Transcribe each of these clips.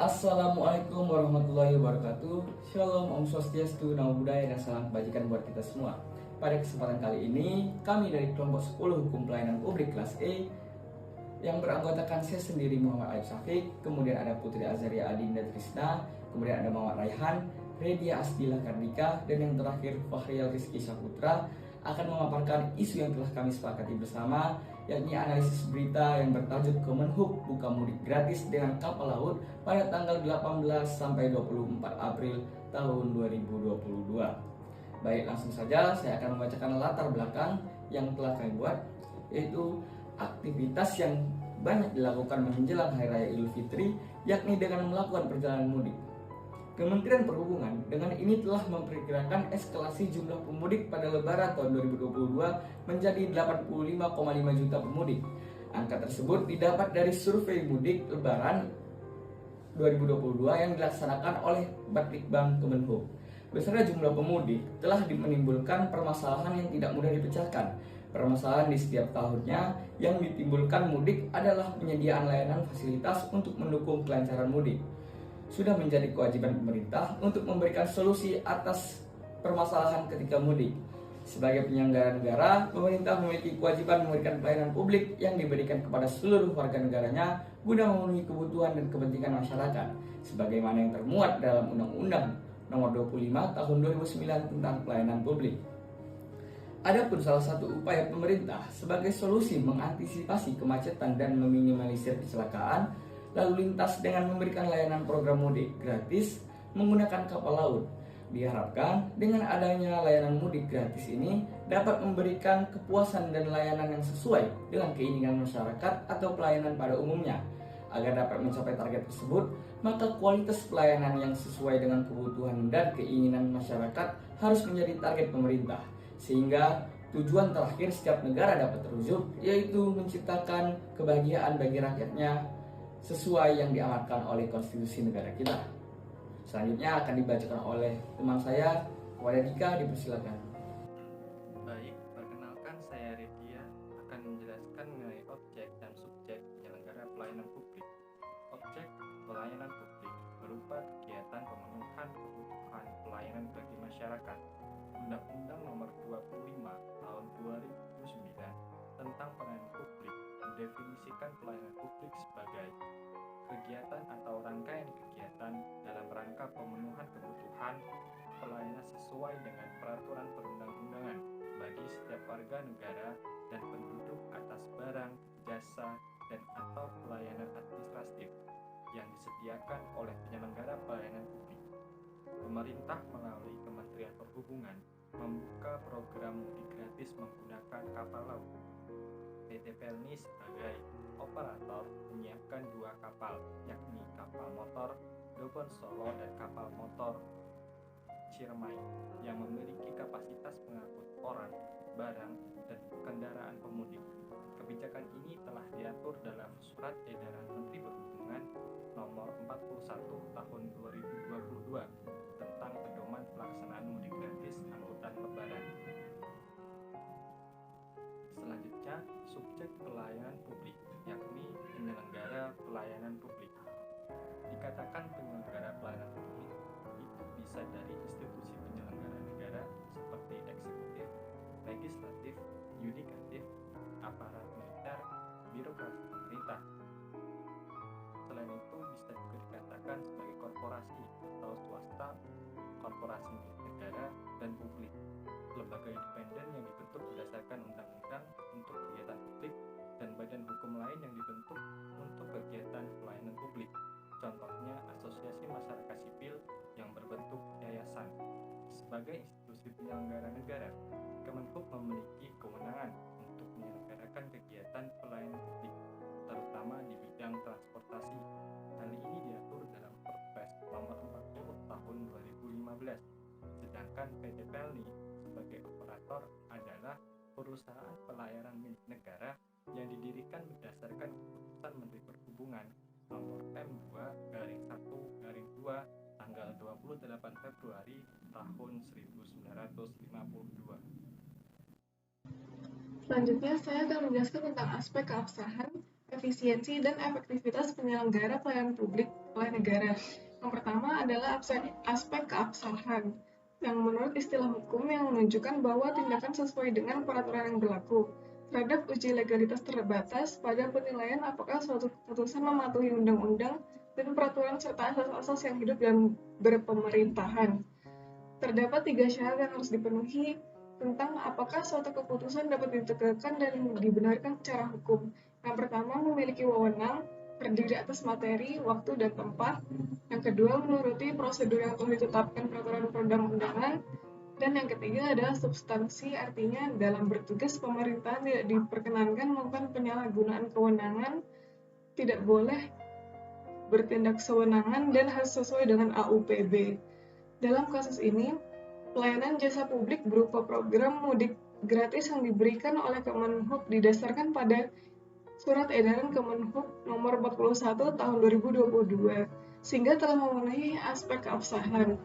Assalamualaikum warahmatullahi wabarakatuh. Shalom, Om Swastiastu, Namo Buddhaya, dan salam kebajikan buat kita semua. Pada kesempatan kali ini, kami dari kelompok 10 Hukum Pelayanan Publik kelas E yang beranggotakan saya sendiri Muhammad Aib Syafiq, kemudian ada Putri Azaria Adinda Trisna, kemudian ada Muhammad Raihan, Redia Asdila Kardika, dan yang terakhir Fahrial Rizky Saputra akan memaparkan isu yang telah kami sepakati bersama, yakni analisis berita yang bertajuk Kemenhub buka mudik gratis dengan kapal laut pada tanggal 18 sampai 24 April tahun 2022. Baik, langsung saja saya akan membacakan latar belakang yang telah kami buat, yaitu aktivitas yang banyak dilakukan menjelang Hari Raya Idul Fitri, yakni dengan melakukan perjalanan mudik. Kementerian Perhubungan dengan ini telah memperkirakan eskalasi jumlah pemudik pada Lebaran tahun 2022 menjadi 85,5 juta pemudik. Angka tersebut didapat dari survei mudik Lebaran 2022 yang dilaksanakan oleh Batlitbang Kemenhub. Besarnya jumlah pemudik telah menimbulkan permasalahan yang tidak mudah dipecahkan. Permasalahan di setiap tahunnya yang ditimbulkan mudik adalah penyediaan layanan fasilitas untuk mendukung kelancaran mudik. Sudah menjadi kewajiban pemerintah untuk memberikan solusi atas permasalahan ketika mudik. Sebagai penyelenggara negara, pemerintah memiliki kewajiban memberikan pelayanan publik yang diberikan kepada seluruh warga negaranya guna memenuhi kebutuhan dan kepentingan masyarakat, sebagaimana yang termuat dalam Undang-Undang Nomor 25 Tahun 2009 tentang Pelayanan Publik. Adapun salah satu upaya pemerintah sebagai solusi mengantisipasi kemacetan dan meminimalisir kecelakaan lalu lintas dengan memberikan layanan program mudik gratis menggunakan kapal laut. Diharapkan dengan adanya layanan mudik gratis ini dapat memberikan kepuasan dan layanan yang sesuai dengan keinginan masyarakat atau pelayanan pada umumnya. Agar dapat mencapai target tersebut, maka kualitas pelayanan yang sesuai dengan kebutuhan dan keinginan masyarakat harus menjadi target pemerintah, sehingga tujuan terakhir setiap negara dapat terwujud, yaitu menciptakan kebahagiaan bagi rakyatnya sesuai yang diamanatkan oleh konstitusi negara kita. Selanjutnya akan dibacakan oleh teman saya, kepada Dika, dipersilakan. Baik, perkenalkan saya Redia akan menjelaskan mengenai objek dan subjek penyelenggara pelayanan publik. Objek pelayanan publik berupa kegiatan pemenuhan kebutuhan pelayanan bagi masyarakat. Undang-Undang Nomor 25 Tahun 2009 tentang Pelayanan Publik mendefinisikan pelayanan publik sebagai kegiatan atau rangkaian kegiatan dalam rangka pemenuhan kebutuhan pelayanan sesuai dengan peraturan perundang-undangan bagi setiap warga negara dan penduduk atas barang, jasa, dan atau pelayanan administratif yang disediakan oleh penyelenggara pelayanan publik. Pemerintah melalui Kementerian Perhubungan membuka program mudik gratis menggunakan kapal laut. PT Pelni sebagai operator menyiapkan 2 kapal, yakni kapal motor Dobon Solo dan kapal motor Ciremai yang memiliki kapasitas pengangkut orang, barang, dan kendaraan pemudik. Kebijakan ini telah diatur dalam Surat Edaran Menteri Perhubungan Nomor 41 Tahun 2022 tentang pedoman pelaksanaan mudik gratis angkutan lebaran. Selanjutnya, subjek pelayanan publik, yakni penyelenggara pelayanan publik. Dikatakan penyelenggara pelayanan publik itu bisa dari institusi penyelenggara negara seperti eksekutif, legislatif, yudikatif, aparat militer, birokrasi pemerintah. Selain itu bisa juga dikatakan sebagai korporasi atau swasta, korporasi milik negara, dan publik. Lembaga independen yang dibentuk berdasarkan undang-undang untuk kegiatan publik dan badan hukum lain yang dibentuk untuk kegiatan pelayanan publik. Contohnya asosiasi masyarakat sipil yang berbentuk yayasan. Sebagai institusi penyelenggara negara, Kemenhub memiliki kewenangan untuk menyelenggarakan kegiatan pelayanan publik, terutama di bidang transportasi. Hal ini diatur dalam Perpres Nomor 40 Tahun 2015. Sedangkan PT Pelni sebagai operator adalah perusahaan pelayanan milik negara yang didirikan berdasarkan keputusan Menteri Perhubungan Nomor M2/1/2 tanggal 28 Februari tahun 1952. Selanjutnya, saya akan menjelaskan tentang aspek keabsahan efisiensi dan efektivitas penyelenggara pelayanan publik oleh negara. Yang pertama adalah aspek keabsahan, yang menurut istilah hukum yang menunjukkan bahwa tindakan sesuai dengan peraturan yang berlaku. Terhadap uji legalitas terbatas pada penilaian apakah suatu keputusan mematuhi undang-undang dan peraturan serta asas-asas yang hidup dalam berpemerintahan. Terdapat 3 syarat yang harus dipenuhi tentang apakah suatu keputusan dapat ditegakkan dan dibenarkan secara hukum. Yang pertama, memiliki wewenang, terdiri atas materi, waktu, dan tempat. Yang kedua, menuruti prosedur yang telah ditetapkan peraturan perundang-undangan. Dan yang ketiga adalah substansi, artinya dalam bertugas pemerintahan tidak diperkenankan melakukan penyalahgunaan kewenangan, tidak boleh bertindak sewenangan, dan harus sesuai dengan AUPB. Dalam kasus ini, pelayanan jasa publik berupa program mudik gratis yang diberikan oleh Kemenhub didasarkan pada Surat Edaran Kemenhub Nomor 41 Tahun 2022, sehingga telah memenuhi aspek keabsahan.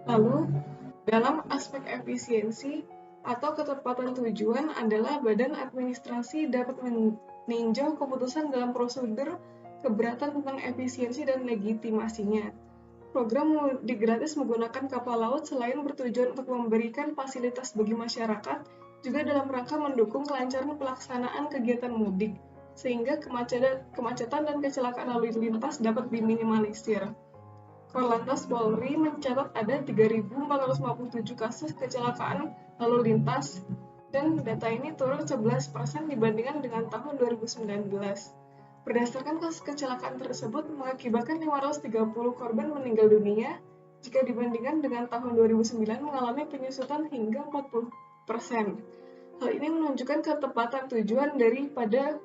Lalu, dalam aspek efisiensi atau ketepatan tujuan adalah badan administrasi dapat meninjau keputusan dalam prosedur keberatan tentang efisiensi dan legitimasinya. Program mudik gratis menggunakan kapal laut selain bertujuan untuk memberikan fasilitas bagi masyarakat, juga dalam rangka mendukung kelancaran pelaksanaan kegiatan mudik, sehingga kemacetan dan kecelakaan lalu lintas dapat diminimalisir. Korlantas Polri mencatat ada 3.457 kasus kecelakaan lalu lintas, dan data ini turun 11% dibandingkan dengan tahun 2019. Berdasarkan kasus kecelakaan tersebut mengakibatkan 530 korban meninggal dunia, jika dibandingkan dengan tahun 2009 mengalami penyusutan hingga 40%. Hal ini menunjukkan ketepatan tujuan daripada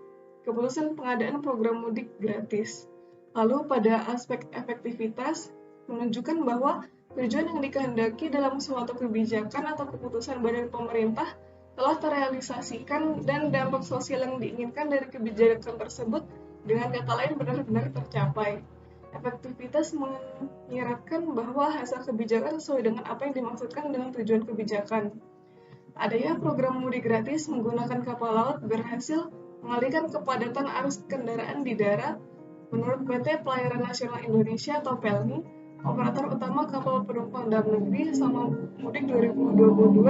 keputusan pengadaan program mudik gratis. Lalu pada aspek efektivitas, menunjukkan bahwa tujuan yang dikehendaki dalam suatu kebijakan atau keputusan badan pemerintah telah terrealisasikan dan dampak sosial yang diinginkan dari kebijakan tersebut dengan kata lain benar-benar tercapai. Efektivitas menyiratkan bahwa hasil kebijakan sesuai dengan apa yang dimaksudkan dengan tujuan kebijakan. Adanya program mudik gratis menggunakan kapal laut berhasil mengalihkan kepadatan arus kendaraan di darat. Menurut PT Pelayaran Nasional Indonesia atau PELNI, operator utama kapal penumpang dalam negeri selama mudik 2022,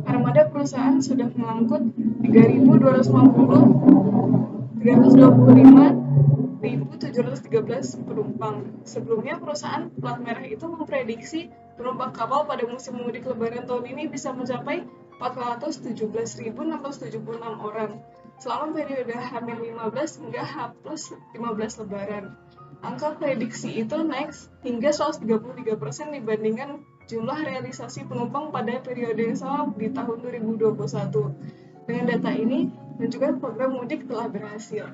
armada perusahaan sudah mengangkut 3.325.713 penumpang. Sebelumnya, perusahaan plat merah itu memprediksi penumpang kapal pada musim mudik Lebaran tahun ini bisa mencapai 417.676 orang selama periode H-15 hingga H+15 Lebaran. Angka prediksi itu naik hingga 133% dibandingkan jumlah realisasi penumpang pada periode yang sama di tahun 2021. Dengan data ini, menunjukkan program mudik telah berhasil.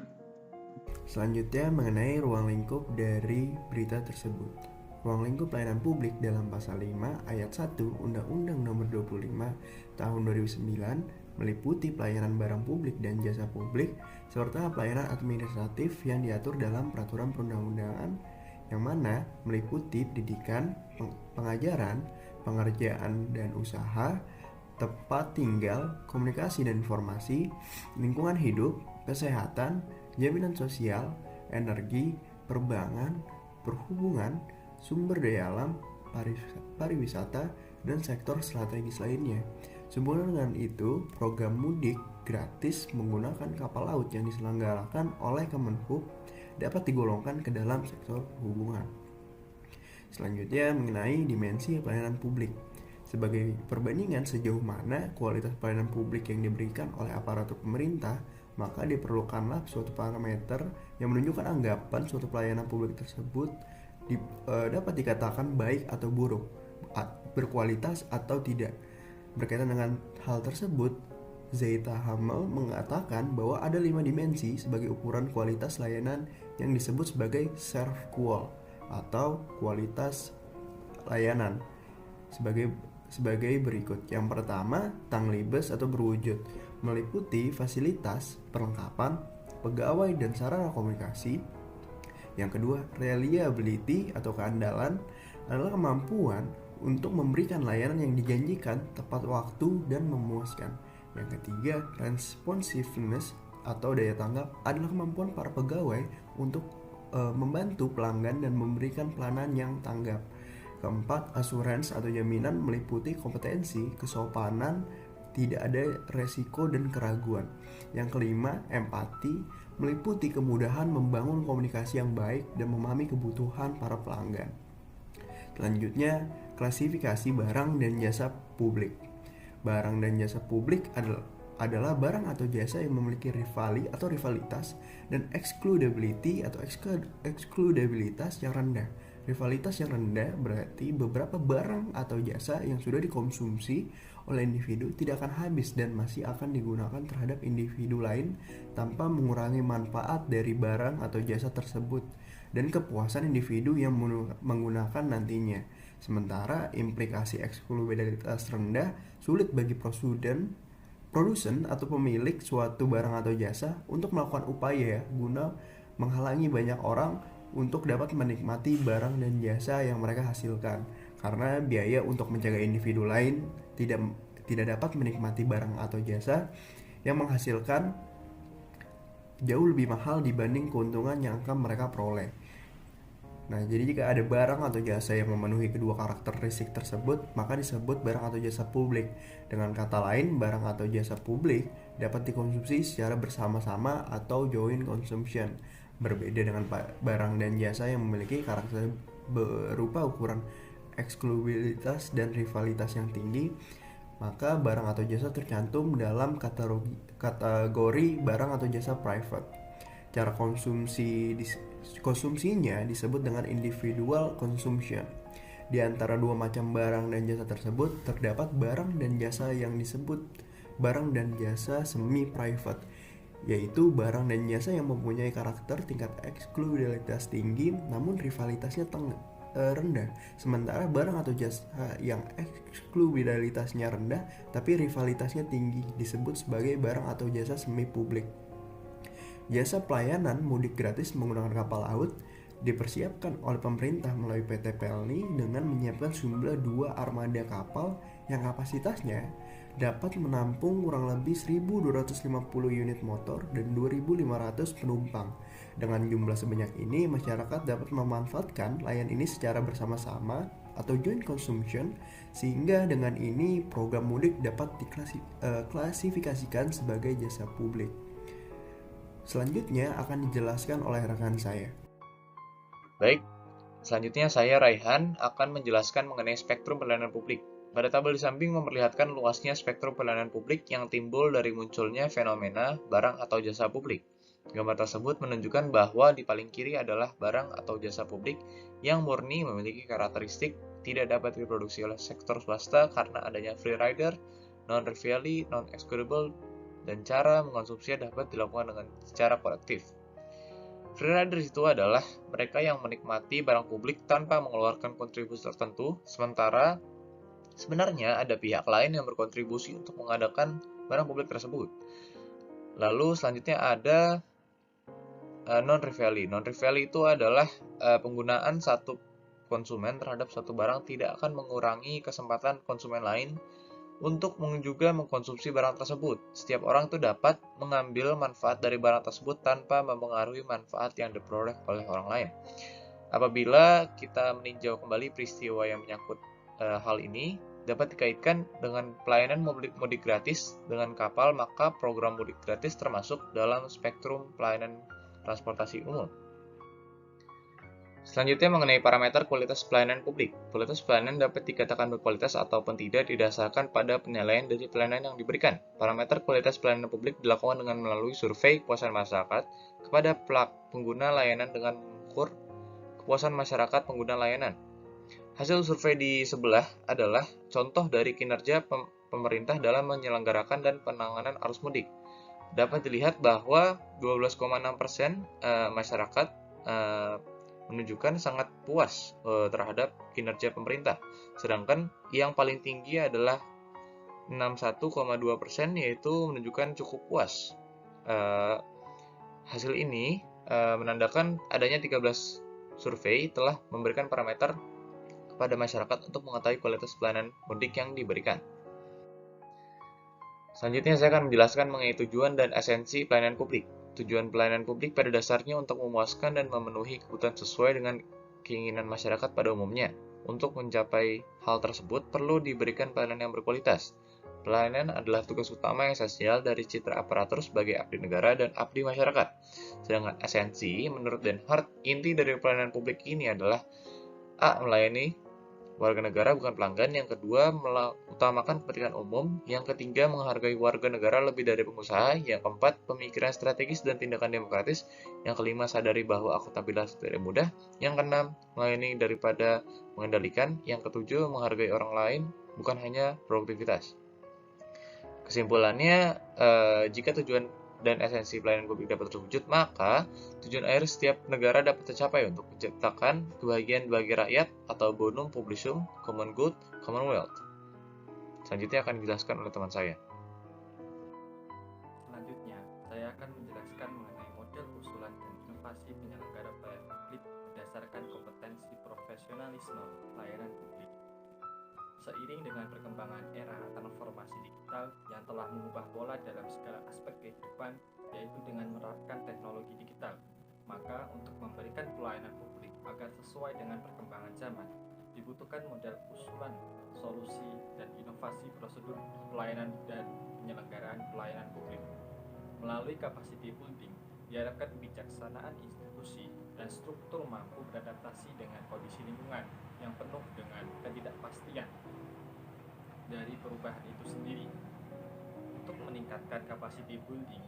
Selanjutnya mengenai ruang lingkup dari berita tersebut. Ruang lingkup pelayanan publik dalam pasal 5 ayat 1 Undang-Undang Nomor 25 Tahun 2009 meliputi pelayanan barang publik dan jasa publik serta pelayanan administratif yang diatur dalam peraturan perundang-undangan yang mana meliputi pendidikan, pengajaran, pengerjaan dan usaha, tempat tinggal, komunikasi dan informasi, lingkungan hidup, kesehatan, jaminan sosial, energi, perbankan, perhubungan, sumber daya alam, pariwisata, dan sektor strategis lainnya. Sehubungan dengan itu, program mudik gratis menggunakan kapal laut yang diselenggarakan oleh Kemenhub dapat digolongkan ke dalam sektor perhubungan. Selanjutnya mengenai dimensi pelayanan publik. Sebagai perbandingan sejauh mana kualitas pelayanan publik yang diberikan oleh aparatur pemerintah, maka diperlukanlah suatu parameter yang menunjukkan anggapan suatu pelayanan publik tersebut dapat dikatakan baik atau buruk, berkualitas atau tidak. Berkaitan dengan hal tersebut, Zeta Hamel mengatakan bahwa ada 5 dimensi sebagai ukuran kualitas layanan yang disebut sebagai SERVQUAL atau kualitas layanan sebagai berikut. Yang pertama, tanglibes atau berwujud, meliputi fasilitas, perlengkapan, pegawai dan sarana komunikasi. Yang kedua, reliability atau keandalan adalah kemampuan untuk memberikan layanan yang dijanjikan tepat waktu dan memuaskan. Yang ketiga, responsiveness atau daya tanggap adalah kemampuan para pegawai untuk membantu pelanggan dan memberikan pelayanan yang tanggap. Keempat, assurance atau jaminan meliputi kompetensi, kesopanan, tidak ada resiko dan keraguan. Yang kelima, empati meliputi kemudahan membangun komunikasi yang baik dan memahami kebutuhan para pelanggan. Selanjutnya, klasifikasi barang dan jasa publik. Barang dan jasa publik adalah barang atau jasa yang memiliki rivalitas dan excludability atau excludabilitas yang rendah. Rivalitas yang rendah berarti beberapa barang atau jasa yang sudah dikonsumsi oleh individu tidak akan habis dan masih akan digunakan terhadap individu lain tanpa mengurangi manfaat dari barang atau jasa tersebut dan kepuasan individu yang menggunakan nantinya. Sementara implikasi eksklusivitas rendah sulit bagi produsen atau pemilik suatu barang atau jasa untuk melakukan upaya guna menghalangi banyak orang untuk dapat menikmati barang dan jasa yang mereka hasilkan, karena biaya untuk menjaga individu lain tidak dapat menikmati barang atau jasa yang menghasilkan jauh lebih mahal dibanding keuntungan yang akan mereka peroleh. Nah, jadi jika ada barang atau jasa yang memenuhi kedua karakteristik tersebut, maka disebut barang atau jasa publik. Dengan kata lain, barang atau jasa publik dapat dikonsumsi secara bersama-sama atau joint consumption. Berbeda dengan barang dan jasa yang memiliki karakter berupa ukuran eksklusivitas dan rivalitas yang tinggi, maka barang atau jasa tercantum dalam kategori barang atau jasa private. Cara konsumsinya disebut dengan individual consumption. Di antara dua macam barang dan jasa tersebut, terdapat barang dan jasa yang disebut barang dan jasa semi-private, yaitu barang dan jasa yang mempunyai karakter tingkat eksklusivitas tinggi namun rivalitasnya rendah. Sementara barang atau jasa yang eksklusivitasnya rendah tapi rivalitasnya tinggi disebut sebagai barang atau jasa semi publik. Jasa pelayanan mudik gratis menggunakan kapal laut dipersiapkan oleh pemerintah melalui PT Pelni dengan menyiapkan jumlah 2 armada kapal yang kapasitasnya dapat menampung kurang lebih 1.250 unit motor dan 2.500 penumpang. Dengan jumlah sebanyak ini, masyarakat dapat memanfaatkan layanan ini secara bersama-sama atau joint consumption, sehingga dengan ini program mudik dapat diklasifikasikan sebagai jasa publik. Selanjutnya akan dijelaskan oleh rekan saya. Baik, selanjutnya saya Raihan akan menjelaskan mengenai spektrum pelayanan publik. Pada tabel di samping memperlihatkan luasnya spektrum pelayanan publik yang timbul dari munculnya fenomena barang atau jasa publik. Gambar tersebut menunjukkan bahwa di paling kiri adalah barang atau jasa publik yang murni memiliki karakteristik tidak dapat diproduksi oleh sektor swasta karena adanya free rider, non-trivially, non-excludable, dan cara mengkonsumsinya dapat dilakukan dengan secara kolektif. Free riders itu adalah mereka yang menikmati barang publik tanpa mengeluarkan kontribusi tertentu, sementara sebenarnya ada pihak lain yang berkontribusi untuk mengadakan barang publik tersebut. Lalu selanjutnya ada non-trivially. Non-trivially itu adalah penggunaan satu konsumen terhadap satu barang tidak akan mengurangi kesempatan konsumen lain untuk juga mengkonsumsi barang tersebut. Setiap orang itu dapat mengambil manfaat dari barang tersebut tanpa mempengaruhi manfaat yang diperoleh oleh orang lain. Apabila kita meninjau kembali peristiwa yang menyangkut hal ini, dapat dikaitkan dengan pelayanan mudik gratis dengan kapal, maka program mudik gratis termasuk dalam spektrum pelayanan transportasi umum. Selanjutnya mengenai parameter kualitas pelayanan publik. Kualitas pelayanan dapat dikatakan berkualitas ataupun tidak didasarkan pada penilaian dari pelayanan yang diberikan. Parameter kualitas pelayanan publik dilakukan dengan melalui survei kepuasan masyarakat kepada pengguna layanan dengan mengukur kepuasan masyarakat pengguna layanan. Hasil survei di sebelah adalah contoh dari kinerja pemerintah dalam menyelenggarakan dan penanganan arus mudik. Dapat dilihat bahwa 12,6% masyarakat menunjukkan sangat puas terhadap kinerja pemerintah. Sedangkan yang paling tinggi adalah 61,2%, yaitu menunjukkan cukup puas. Hasil ini menandakan adanya 13 survei telah memberikan parameter kepada masyarakat untuk mengetahui kualitas pelayanan mudik yang diberikan. Selanjutnya saya akan menjelaskan mengenai tujuan dan esensi pelayanan publik. Tujuan pelayanan publik pada dasarnya untuk memuaskan dan memenuhi kebutuhan sesuai dengan keinginan masyarakat pada umumnya. Untuk mencapai hal tersebut perlu diberikan pelayanan yang berkualitas. Pelayanan adalah tugas utama yang esensial dari citra aparatur sebagai abdi negara dan abdi masyarakat. Sedangkan esensi, menurut Den Hart, inti dari pelayanan publik ini adalah A. Melayani warga negara bukan pelanggan. Yang kedua, utamakan kepentingan umum. Yang ketiga, menghargai warga negara lebih dari pengusaha. Yang keempat, pemikiran strategis dan tindakan demokratis. Yang kelima, sadari bahwa akuntabilitas tidak mudah. Yang keenam, melayani daripada mengendalikan. Yang ketujuh, menghargai orang lain bukan hanya produktivitas. Kesimpulannya, jika tujuan dan esensi pelayanan publik dapat terwujud, maka tujuan akhir setiap negara dapat tercapai untuk menciptakan kebahagiaan bagi rakyat atau bonum publicum, common good, commonwealth. Selanjutnya akan dijelaskan oleh teman saya. Selanjutnya, saya akan menjelaskan mengenai model usulan dan inovasi penyelenggara pelayanan publik berdasarkan kompetensi profesionalisme pelayanan publik. Seiring dengan perkembangan era transformasi digital yang telah mengubah pola dalam segala aspek kehidupan, yaitu dengan menerapkan teknologi digital, maka untuk memberikan pelayanan publik agar sesuai dengan perkembangan zaman, dibutuhkan model usulan, solusi, dan inovasi prosedur pelayanan dan penyelenggaraan pelayanan publik. Melalui capacity building, diharapkan kebijaksanaan institusi dan struktur mampu beradaptasi dengan kondisi lingkungan yang penuh dengan ketidakpastian dari perubahan itu sendiri. Untuk meningkatkan capacity building,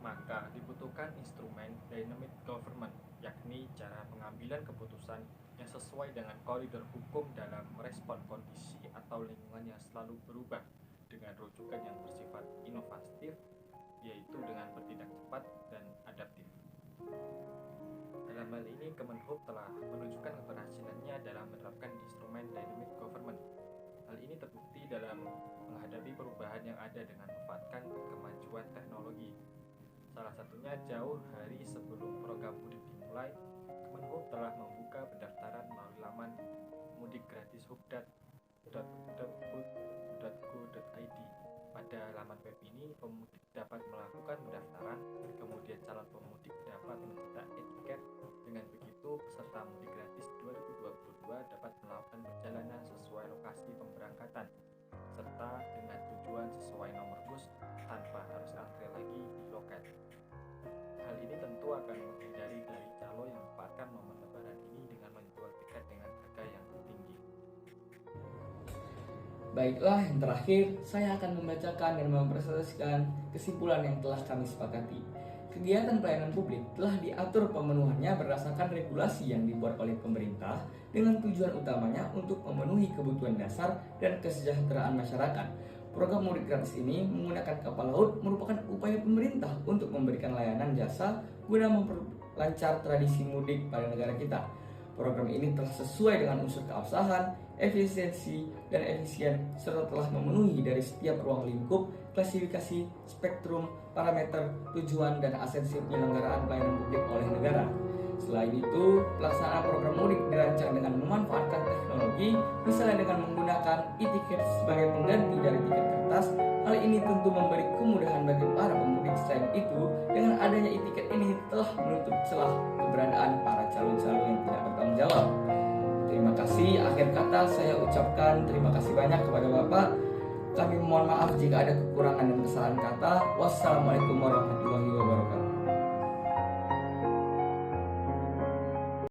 maka dibutuhkan instrumen dynamic government, yakni cara pengambilan keputusan yang sesuai dengan koridor hukum dalam merespon kondisi atau lingkungan yang selalu berubah dengan rujukan yang bersifat inovatif, yaitu dengan bertindak cepat dan adaptif. Dalam hal ini, Kemenhub telah menunjukkan keberhasilannya dalam menerapkan instrumen dynamic government. Hal ini terbukti dalam menghadapi perubahan yang ada dengan memanfaatkan kemajuan teknologi. Salah satunya, jauh hari sebelum program mudik dimulai, Kemenhub telah membuka pendaftaran melalui laman mudikgratis.hubdat.go.id. Pada laman web ini, pemudik dapat melakukan pendaftaran, kemudian calon pemudik dapat mencetak etiket. Dengan begitu, peserta mudik gratis 2022 dapat melakukan perjalanan sesuai lokasi pemberangkatan, serta dengan tujuan sesuai nomor bus tanpa harus antre lagi di loket. Hal ini tentu akan menghindari dari calo yang memanfaatkan momen lebaran ini dengan menjual tiket dengan harga yang tinggi. Baiklah, yang terakhir, saya akan membacakan dan mempresentasikan kesimpulan yang telah kami sepakati. Kegiatan pelayanan publik telah diatur pemenuhannya berdasarkan regulasi yang dibuat oleh pemerintah dengan tujuan utamanya untuk memenuhi kebutuhan dasar dan kesejahteraan masyarakat. Program mudik gratis ini menggunakan kapal laut merupakan upaya pemerintah untuk memberikan layanan jasa guna memperlancar tradisi mudik pada negara kita. Program ini telah sesuai dengan unsur keabsahan, efisiensi, dan efisien, serta telah memenuhi dari setiap ruang lingkup, klasifikasi, spektrum, parameter, tujuan, dan esensi penyelenggaraan pelayanan publik oleh negara. Selain itu, pelaksanaan program mudik dirancang dengan memanfaatkan teknologi, misalnya dengan menggunakan e-tiket sebagai pengganti dari tiket kertas. Hal ini tentu memberi kemudahan bagi para pemudik. Selain itu, dengan adanya e-tiket ini telah menutup celah keberadaan para calon-calon yang tidak bertanggung jawab. Terima kasih. Akhir kata saya ucapkan terima kasih banyak kepada Bapak. Kami mohon maaf jika ada kekurangan dan kesalahan kata. Wassalamualaikum warahmatullahi wabarakatuh.